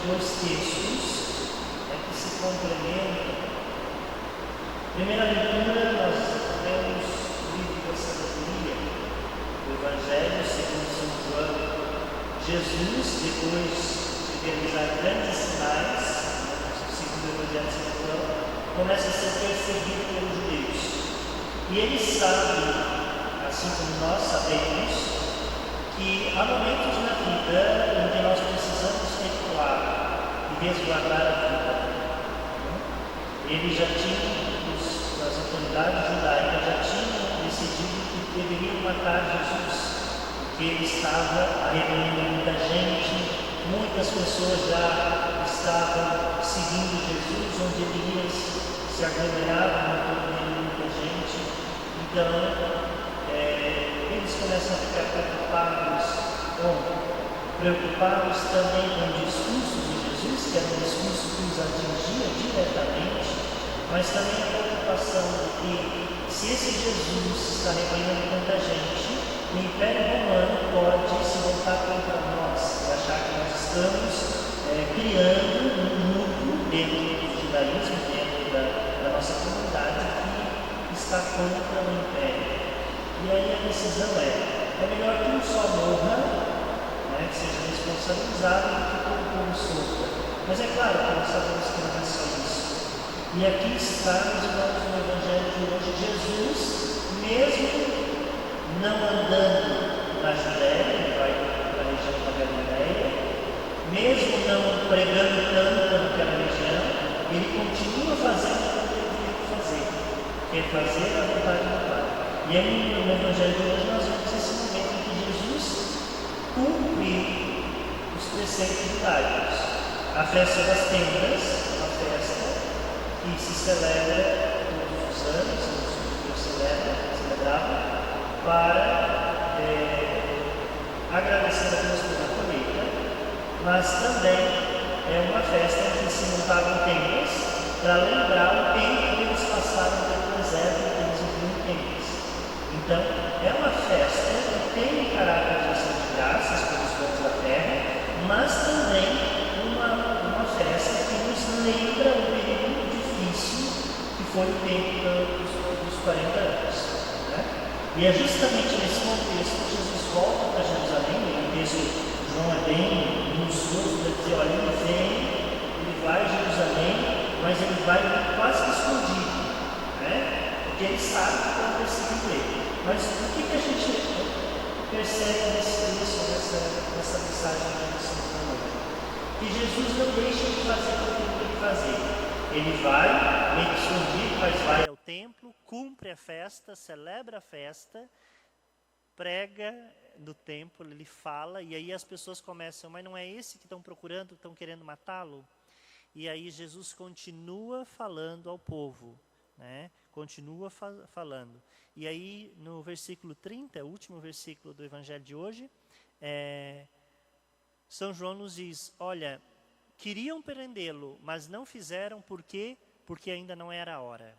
dois textos que se complementam. Primeira leitura, nós temos o livro da sabedoria, o Evangelho segundo São João. Jesus, depois de realizar grandes sinais, segundo o Evangelho de São João, começa a ser perseguido pelos judeus. E ele sabe, assim como nós sabemos, que há momentos na vida em que nós precisamos recuar e resguardar a vida. Ele já tinha, as autoridades judaicas já tinham decidido que deveriam matar Jesus, porque ele estava arrebanhando muita gente, muitas pessoas já estavam seguindo Jesus, onde ele ia se aglomeravam em torno dele muita gente. Então, eles começam a ficar preocupados também com o discurso de Jesus, que era um discurso que os atingia diretamente, mas também a preocupação de que, se esse Jesus está rebanhando tanta gente, o Império Romano pode se voltar contra nós e achar que nós estamos criando um grupo dentro do judaísmo, dentro da nossa comunidade, que está contra o Império. E aí a decisão é melhor que um só morra, que seja responsabilizado, do que todo o povo sofra. Mas é claro que nós sabemos que não é só isso. E aqui está, meus irmãos, no Evangelho de hoje, Jesus, mesmo não andando na Judéia, ele vai para a região da Galileia, mesmo não pregando tanto naquela região, ele continua fazendo o que ele tem que fazer, que é fazer a vontade do Pai. E aí no Evangelho de hoje nós vemos esse momento em que Jesus cumpre os preceitos judaicos. A festa das tendas, uma festa que se celebra todos os anos, os judeus celebravam, para agradecer a Deus pela colheita, mas também é uma festa em que se montavam tendas para lembrar o tempo que eles passaram pelo deserto, que eles viviam em tendas. Então, é uma festa que tem um caráter de ação de graças pelos bens da terra, mas também uma festa que nos lembra um período difícil que foi o tempo dos 40 anos. E é justamente nesse contexto que Jesus volta para Jerusalém. O texto João é bem minucioso para dizer, olha, ele vem, ele vai a Jerusalém, mas ele vai quase que escondido, porque ele sabe que estão perseguindo ele. Mas o que a gente percebe nessa mensagem de São João? Que Jesus não deixa de fazer o que ele tem que fazer. Ele vai, meio escondido, mas vai ao templo, cumpre a festa, celebra a festa, prega no templo, ele fala, e aí as pessoas começam, mas não é esse que estão procurando, estão querendo matá-lo? E aí Jesus continua falando ao povo, continua falando. E aí no versículo 30, o último versículo do Evangelho de hoje, São João nos diz, olha, queriam prendê-lo, mas não fizeram porque ainda não era a hora.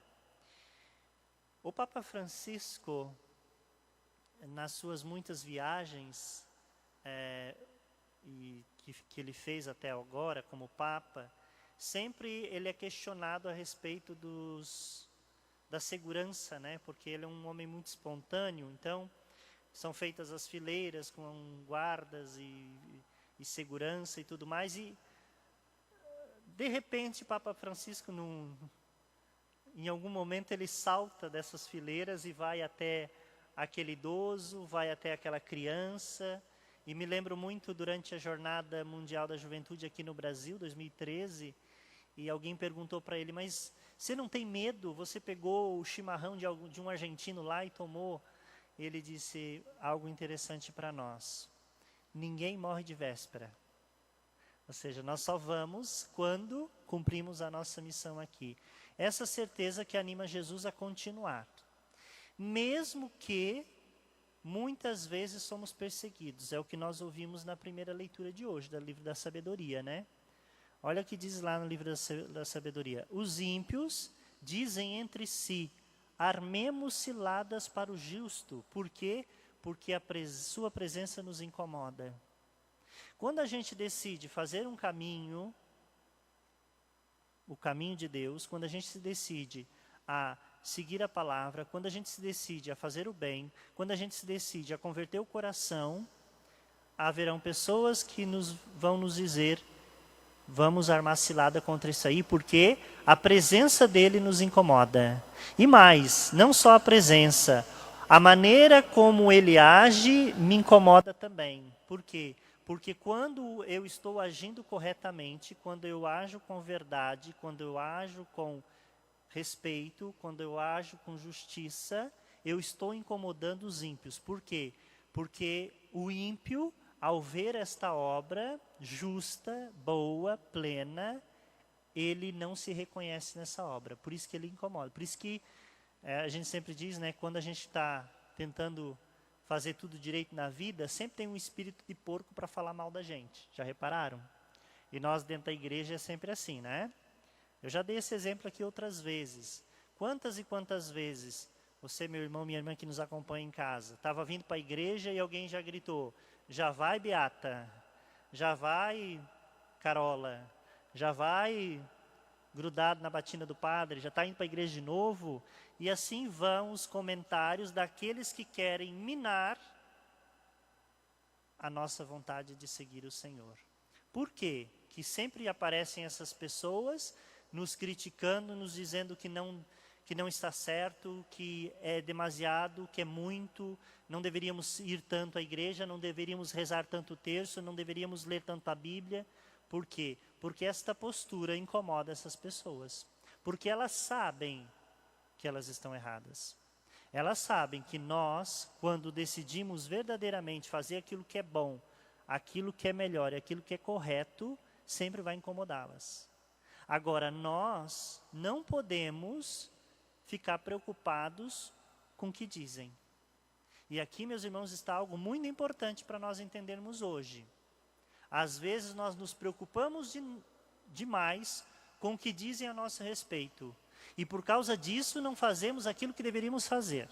O Papa Francisco, nas suas muitas viagens que ele fez até agora como Papa, sempre ele é questionado a respeito da segurança, porque ele é um homem muito espontâneo, então são feitas as fileiras com guardas e segurança e tudo mais, e de repente Papa Francisco, em algum momento ele salta dessas fileiras e vai até aquele idoso, vai até aquela criança, e me lembro muito durante a Jornada Mundial da Juventude aqui no Brasil, 2013, e alguém perguntou para ele, mas você não tem medo? Você pegou o chimarrão de um argentino lá e tomou? Ele disse algo interessante para nós. Ninguém morre de véspera. Ou seja, nós só vamos quando cumprimos a nossa missão aqui. Essa certeza que anima Jesus a continuar. Mesmo que muitas vezes somos perseguidos. É o que nós ouvimos na primeira leitura de hoje, do livro da sabedoria, Olha o que diz lá no livro da sabedoria. Os ímpios dizem entre si, armemos ciladas para o justo. Por quê? Porque sua presença nos incomoda. quando a gente decide fazer um caminho, o caminho de Deus, quando a gente se decide a seguir a palavra, quando a gente se decide a fazer o bem, quando a gente se decide a converter o coração, haverão pessoas que vão nos dizer, vamos armar cilada contra isso aí, porque a presença dele nos incomoda. E mais, não só a presença, a maneira como ele age me incomoda também. Por quê? Porque quando eu estou agindo corretamente, quando eu ajo com verdade, quando eu ajo com respeito, quando eu ajo com justiça, eu estou incomodando os ímpios. Por quê? Porque o ímpio, ao ver esta obra justa, boa, plena, ele não se reconhece nessa obra. Por isso que ele incomoda. Por isso que a gente sempre diz, né, quando a gente está tentando fazer tudo direito na vida, sempre tem um espírito de porco para falar mal da gente. Já repararam? E nós dentro da igreja é sempre assim, né? Eu já dei esse exemplo aqui outras vezes. Quantas e quantas vezes você, meu irmão, minha irmã que nos acompanha em casa, estava vindo para a igreja e alguém já gritou, já vai Beata, já vai Carola, já vai grudado na batina do padre, já está indo para a igreja de novo, e assim vão os comentários daqueles que querem minar a nossa vontade de seguir o Senhor. Por quê? Que sempre aparecem essas pessoas nos criticando, nos dizendo que não está certo, que é demasiado, que é muito, não deveríamos ir tanto à igreja, não deveríamos rezar tanto o terço, não deveríamos ler tanto a Bíblia. Por quê? Porque esta postura incomoda essas pessoas. Porque elas sabem que elas estão erradas. Elas sabem que nós, quando decidimos verdadeiramente fazer aquilo que é bom, aquilo que é melhor e aquilo que é correto, sempre vai incomodá-las. Agora, nós não podemos ficar preocupados com o que dizem. E aqui, meus irmãos, está algo muito importante para nós entendermos hoje. Às vezes nós nos preocupamos demais com o que dizem a nosso respeito. E por causa disso não fazemos aquilo que deveríamos fazer.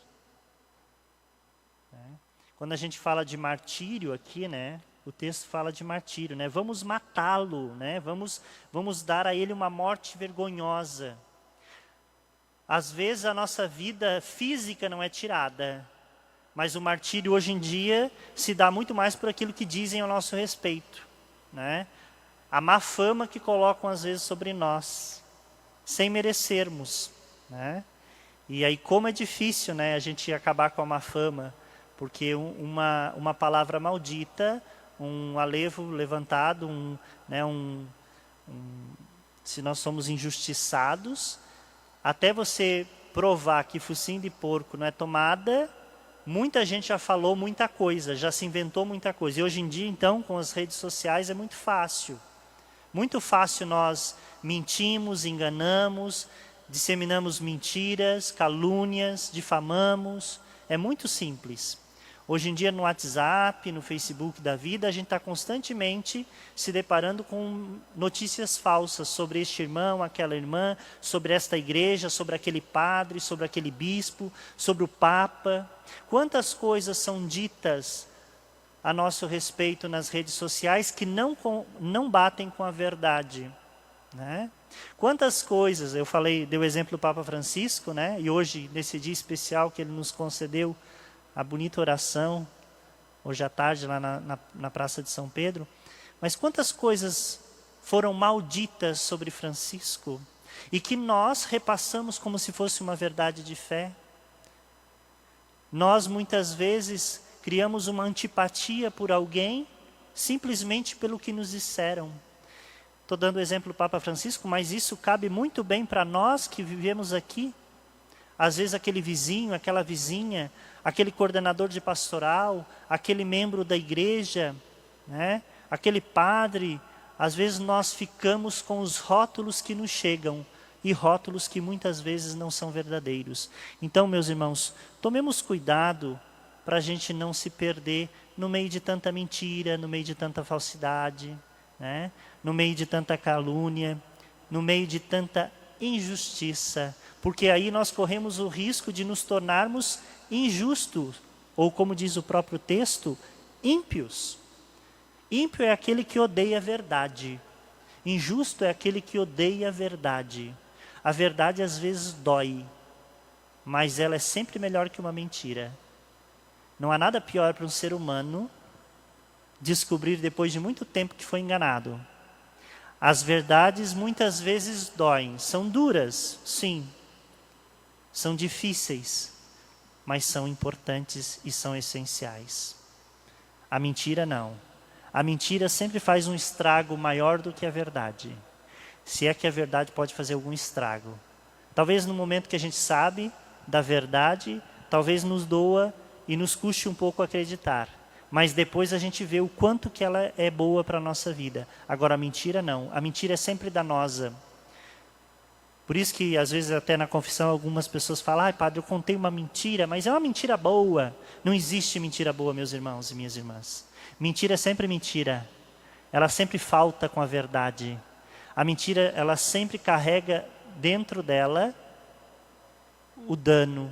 Quando a gente fala de martírio aqui, né? O texto fala de martírio, né? Vamos matá-lo, né? Vamos dar a ele uma morte vergonhosa. Às vezes a nossa vida física não é tirada, mas o martírio hoje em dia se dá muito mais por aquilo que dizem ao nosso respeito, né? A má fama que colocam às vezes sobre nós, sem merecermos, né? E aí como é difícil, né, a gente acabar com a má fama, porque uma palavra maldita, um alevo levantado, se nós somos injustiçados, até você provar que focinho de porco não é tomada, muita gente já falou muita coisa, já se inventou muita coisa. E hoje em dia, então, com as redes sociais é muito fácil. Muito fácil nós mentimos, enganamos, disseminamos mentiras, calúnias, difamamos. É muito simples. Hoje em dia no WhatsApp, no Facebook da vida, a gente está constantemente se deparando com notícias falsas sobre este irmão, aquela irmã, sobre esta igreja, sobre aquele padre, sobre aquele bispo, sobre o Papa. Quantas coisas são ditas a nosso respeito nas redes sociais que não batem com a verdade, né? Quantas coisas, dei o exemplo do Papa Francisco, né? E hoje, nesse dia especial que ele nos concedeu, a bonita oração, hoje à tarde, lá na Praça de São Pedro. Mas quantas coisas foram malditas sobre Francisco e que nós repassamos como se fosse uma verdade de fé? Nós, muitas vezes, criamos uma antipatia por alguém simplesmente pelo que nos disseram. Estou dando o exemplo do Papa Francisco, mas isso cabe muito bem para nós que vivemos aqui. Às vezes aquele vizinho, aquela vizinha, aquele coordenador de pastoral, aquele membro da igreja, né? Aquele padre, às vezes nós ficamos com os rótulos que nos chegam e rótulos que muitas vezes não são verdadeiros. Então, meus irmãos, tomemos cuidado para a gente não se perder no meio de tanta mentira, no meio de tanta falsidade, né? No meio de tanta calúnia, no meio de tanta injustiça, porque aí nós corremos o risco de nos tornarmos injustos, ou como diz o próprio texto, ímpios. Ímpio é aquele que odeia a verdade. Injusto é aquele que odeia a verdade. A verdade às vezes dói, mas ela é sempre melhor que uma mentira. Não há nada pior para um ser humano descobrir depois de muito tempo que foi enganado. As verdades muitas vezes doem, são duras, sim. São difíceis, mas são importantes e são essenciais. A mentira não. A mentira sempre faz um estrago maior do que a verdade. Se é que a verdade pode fazer algum estrago. Talvez no momento que a gente sabe da verdade, talvez nos doa e nos custe um pouco acreditar. Mas depois a gente vê o quanto que ela é boa para a nossa vida. Agora a mentira não. A mentira é sempre danosa. Por isso que às vezes até na confissão algumas pessoas falam: ai padre, eu contei uma mentira, mas é uma mentira boa. Não existe mentira boa, meus irmãos e minhas irmãs. Mentira é sempre mentira. Ela sempre falta com a verdade. A mentira, ela sempre carrega dentro dela o dano.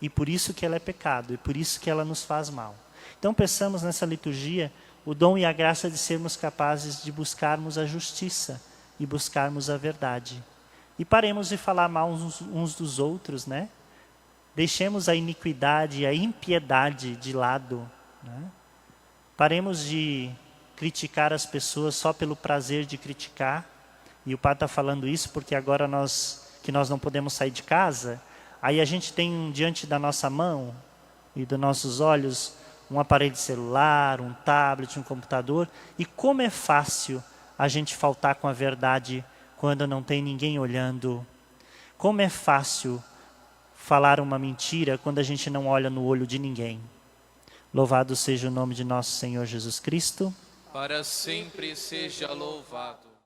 E por isso que ela é pecado, e por isso que ela nos faz mal. Então peçamos nessa liturgia o dom e a graça de sermos capazes de buscarmos a justiça e buscarmos a verdade. E paremos de falar mal uns dos outros, né? Deixemos a iniquidade e a impiedade de lado, né? Paremos de criticar as pessoas só pelo prazer de criticar. E o Padre está falando isso porque agora nós não podemos sair de casa, aí a gente tem diante da nossa mão e dos nossos olhos um aparelho de celular, um tablet, um computador. E como é fácil a gente faltar com a verdade quando não tem ninguém olhando. Como é fácil falar uma mentira quando a gente não olha no olho de ninguém. Louvado seja o nome de nosso Senhor Jesus Cristo. Para sempre seja louvado.